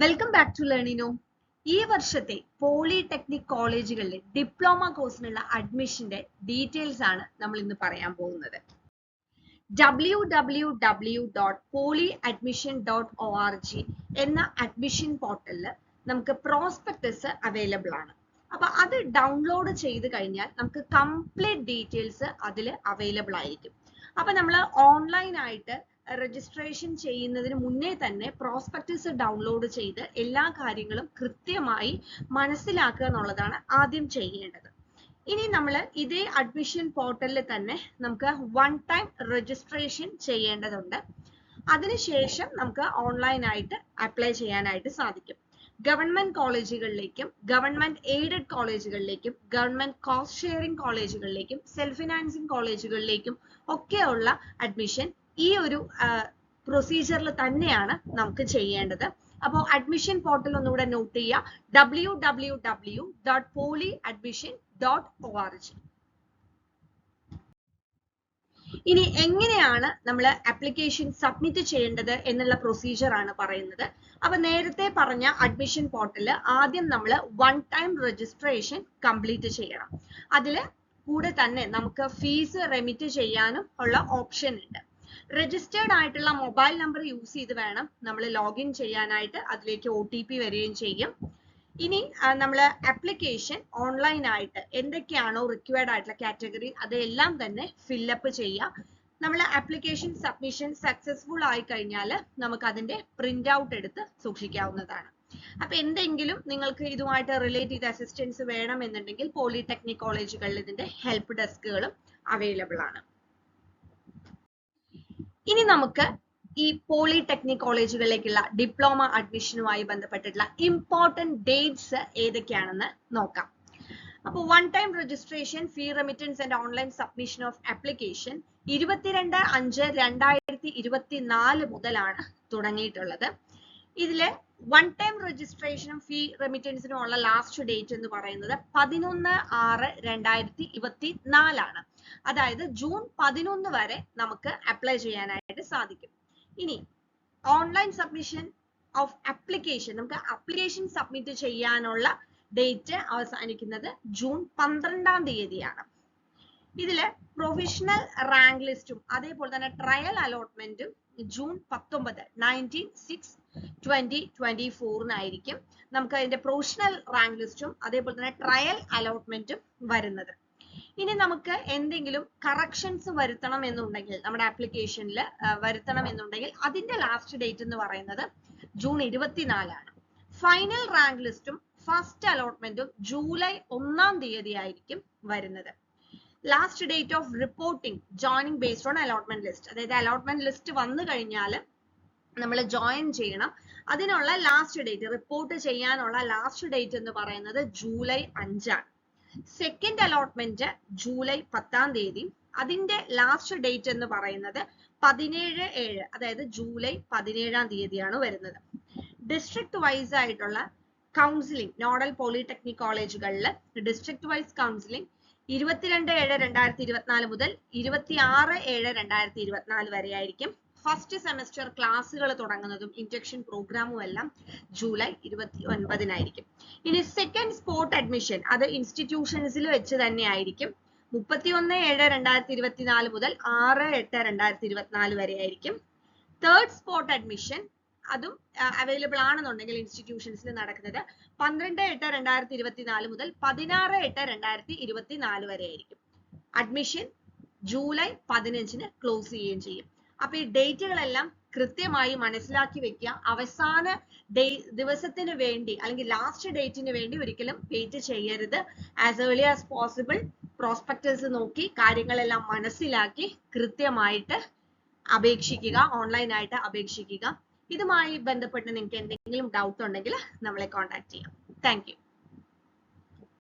Welcome back to Learnino. ഈ വർഷത്തെ polytechnic കോളേജുകളിലെ ഡിപ്ലോമ കോഴ്സിനുള്ള അഡ്മിഷന്റെ ഡീറ്റെയിൽസ് ആണ് നമ്മൾ ഇന്ന് പറയാൻ പോകുന്നത്. www.polyadmission.org എന്ന അഡ്മിഷൻ പോർട്ടലിൽ നമുക്ക് പ്രോസ്പെക്ടസ് അവൈലബിൾ ആണ്. അപ്പൊ അത് ഡൗൺലോഡ് ചെയ്ത് കഴിഞ്ഞാൽ നമുക്ക് കംപ്ലീറ്റ് ഡീറ്റെയിൽസ് അതിൽ അവൈലബിൾ ആയിരിക്കും. അപ്പൊ നമ്മൾ ഓൺലൈൻ ആയിട്ട് രജിസ്ട്രേഷൻ ചെയ്യുന്നതിന് മുന്നേ തന്നെ പ്രോസ്പെക്ടസ് ഡൗൺലോഡ് ചെയ്ത് എല്ലാ കാര്യങ്ങളും കൃത്യമായി മനസ്സിലാക്കുക എന്നുള്ളതാണ് ആദ്യം ചെയ്യേണ്ടത്. ഇനി നമ്മൾ ഇതേ അഡ്മിഷൻ പോർട്ടലിൽ തന്നെ നമുക്ക് വൺ ടൈം രജിസ്ട്രേഷൻ ചെയ്യേണ്ടതുണ്ട്. അതിനുശേഷം നമുക്ക് ഓൺലൈൻ ആയിട്ട് അപ്ലൈ ചെയ്യാനായിട്ട് സാധിക്കും. ഗവൺമെന്റ് കോളേജുകളിലേക്കും ഗവൺമെന്റ് എയ്ഡഡ് കോളേജുകളിലേക്കും ഗവൺമെന്റ് കോസ്റ്റ് ഷെയറിംഗ് കോളേജുകളിലേക്കും സെൽഫ് ഫിനാൻസിങ് കോളേജുകളിലേക്കും ഒക്കെയുള്ള അഡ്മിഷൻ ഈ ഒരു പ്രൊസീജിയറിൽ തന്നെയാണ് നമുക്ക് ചെയ്യേണ്ടത്. അപ്പോൾ അഡ്മിഷൻ പോർട്ടൽ ഒന്നുകൂടെ നോട്ട് ചെയ്യുക, www.polyadmission.org. ഇനി എങ്ങനെയാണ് നമ്മൾ ആപ്ലിക്കേഷൻ സബ്മിറ്റ് ചെയ്യേണ്ടത് എന്നുള്ള പ്രൊസീജിയർ ആണ് പറയുന്നത്. അപ്പൊ നേരത്തെ പറഞ്ഞ അഡ്മിഷൻ പോർട്ടലിൽ ആദ്യം നമ്മൾ വൺ ടൈം രജിസ്ട്രേഷൻ കംപ്ലീറ്റ് ചെയ്യണം. അതിൽ കൂടെ തന്നെ നമുക്ക് ഫീസ് റെമിറ്റ് ചെയ്യാനും ഉള്ള ഓപ്ഷൻ ഉണ്ട്. രജിസ്റ്റേർഡ് ആയിട്ടുള്ള മൊബൈൽ നമ്പർ യൂസ് ചെയ്ത് വേണം നമ്മൾ ലോഗിൻ ചെയ്യാനായിട്ട്. അതിലേക്ക് OTP വരികയും ചെയ്യും. ഇനി നമ്മൾ ആപ്ലിക്കേഷൻ ഓൺലൈൻ ആയിട്ട് എന്തൊക്കെയാണോ റിക്വയർഡ് ആയിട്ടുള്ള കാറ്റഗറി അതെല്ലാം തന്നെ ഫില്ലപ്പ് ചെയ്യുക. നമ്മൾ ആപ്ലിക്കേഷൻ സബ്മിഷൻ സക്സസ്ഫുൾ ആയി കഴിഞ്ഞാൽ നമുക്ക് അതിന്റെ പ്രിന്റ് ഔട്ട് എടുത്ത് സൂക്ഷിക്കാവുന്നതാണ്. അപ്പൊ എന്തെങ്കിലും നിങ്ങൾക്ക് ഇതുമായിട്ട് റിലേറ്റ് ചെയ്ത അസിസ്റ്റൻസ് വേണമെന്നുണ്ടെങ്കിൽ പോളിടെക്നിക് കോളേജുകളിൽ ഇതിന്റെ ഹെൽപ്പ് ഡെസ്കുകളും അവൈലബിൾ ആണ്. ഇനി നമുക്ക് ഈ പോളിടെക്നിക് കോളേജുകളിലേക്കുള്ള ഡിപ്ലോമ അഡ്മിഷനുമായി ബന്ധപ്പെട്ടിട്ടുള്ള ഇമ്പോർട്ടന്റ് ഡേറ്റ്സ് ഏതൊക്കെയാണെന്ന് നോക്കാം. അപ്പോൾ one time registration, fee remittance and online submission of application 22/5/2024 മുതലാണ് തുടങ്ങിയിട്ടുള്ളത്. ഇതില് വൺ ടൈം രജിസ്ട്രേഷനും ഫീ റെമിറ്റൻസിനും ഉള്ള ലാസ്റ്റ് ഡേറ്റ് എന്ന് പറയുന്നത് 11/6/2024 ആണ്. അതായത് ജൂൺ 11 വരെ നമുക്ക് അപ്ലൈ ചെയ്യാനായിട്ട് സാധിക്കും. ഇനി ഓൺലൈൻ സബ്മിഷൻ ഓഫ് ആപ്ലിക്കേഷൻ, നമുക്ക് ആപ്ലിക്കേഷൻ സബ്മിറ്റ് ചെയ്യാനുള്ള ഡേറ്റ് അവസാനിക്കുന്നത് ജൂൺ 12-ാം തീയതിയാണ്. ഇതില് പ്രൊവിഷണൽ റാങ്ക് ലിസ്റ്റും അതേപോലെ തന്നെ ട്രയൽ അലോട്ട്മെന്റും ജൂൺ 19/6/2024 നമുക്ക് അതിന്റെ പ്രൊവിഷണൽ റാങ്ക് ലിസ്റ്റും അതേപോലെ തന്നെ ട്രയൽ അലോട്ട്മെന്റും വരുന്നത്. ഇനി നമുക്ക് എന്തെങ്കിലും കറക്ഷൻസ് വരുത്തണം എന്നുണ്ടെങ്കിൽ, നമ്മുടെ ആപ്ലിക്കേഷനിൽ വരുത്തണം എന്നുണ്ടെങ്കിൽ അതിന്റെ ലാസ്റ്റ് ഡേറ്റ് എന്ന് പറയുന്നത് ജൂൺ 24 ആണ്. ഫൈനൽ റാങ്ക് ലിസ്റ്റും ഫസ്റ്റ് അലോട്ട്മെന്റും ജൂലൈ 1-ാം തീയതി ആയിരിക്കും വരുന്നത്. Last date of reporting joining based on allotment list, അതായത് അലോട്ട്മെന്റ് ലിസ്റ്റ് വന്നു കഴിഞ്ഞാൽ നമ്മൾ ജോയിൻ ചെയ്യണം. അതിനുള്ള ലാസ്റ്റ് ഡേറ്റ്, റിപ്പോർട്ട് ചെയ്യാനുള്ള ലാസ്റ്റ് ഡേറ്റ് എന്ന് പറയുന്നത് ജൂലൈ 5 ആണ്. സെക്കൻഡ് അലോട്ട്മെന്റ് ജൂലൈ 10-ാം തീയതി, അതിന്റെ ലാസ്റ്റ് ഡേറ്റ് എന്ന് പറയുന്നത് 17/7, അതായത് ജൂലൈ 17-ാം തീയതിയാണ് വരുന്നത്. ഡിസ്ട്രിക്ട് വൈസ് ആയിട്ടുള്ള കൗൺസിലിംഗ്, നോഡൽ പോളിടെക്നിക് കോളേജുകളിൽ ഡിസ്ട്രിക്ട് വൈസ് കൗൺസിലിംഗ് 22/7/2024 മുതൽ 26/7/2024 വരെ ആയിരിക്കും. ഫസ്റ്റ് സെമസ്റ്റർ ക്ലാസ്സുകൾ തുടങ്ങുന്നതും ഇൻഡക്ഷൻ പ്രോഗ്രാമും എല്ലാം ജൂലൈ 29-നായിരിക്കും. ഇനി സെക്കൻഡ് സ്പോട്ട് അഡ്മിഷൻ അത് ഇൻസ്റ്റിറ്റ്യൂഷൻസിൽ വെച്ച് തന്നെ ആയിരിക്കും. 31/7/2024 മുതൽ 6/8/2024 വരെ ആയിരിക്കും. തേർഡ് സ്പോട്ട് അഡ്മിഷൻ അതും അവൈലബിൾ ആണെന്നുണ്ടെങ്കിൽ ഇൻസ്റ്റിറ്റ്യൂഷൻസിൽ നടക്കുന്നത് 12/8/2024 മുതൽ 16/8/2024 വരെ ആയിരിക്കും. അഡ്മിഷൻ ജൂലൈ 15-ന് ക്ലോസ് ചെയ്യുകയും ചെയ്യും. അപ്പൊ ഈ ഡേറ്റുകളെല്ലാം കൃത്യമായി മനസ്സിലാക്കി വെക്കുക. അവസാന ദിവസത്തിന് വേണ്ടി അല്ലെങ്കിൽ ലാസ്റ്റ് ഡേറ്റിന് വേണ്ടി ഒരിക്കലും വെയിറ്റ് ചെയ്യരുത്. As early as possible prospectus നോക്കി കാര്യങ്ങളെല്ലാം മനസ്സിലാക്കി കൃത്യമായിട്ട് അപേക്ഷിക്കുക, ഓൺലൈനായിട്ട് അപേക്ഷിക്കുക. ഇതുമായി ബന്ധപ്പെട്ട് നിങ്ങൾക്ക് എന്തെങ്കിലും ഡൗട്ട് ഉണ്ടെങ്കിൽ നമ്മളെ കോൺടാക്ട് ചെയ്യാം. Thank you.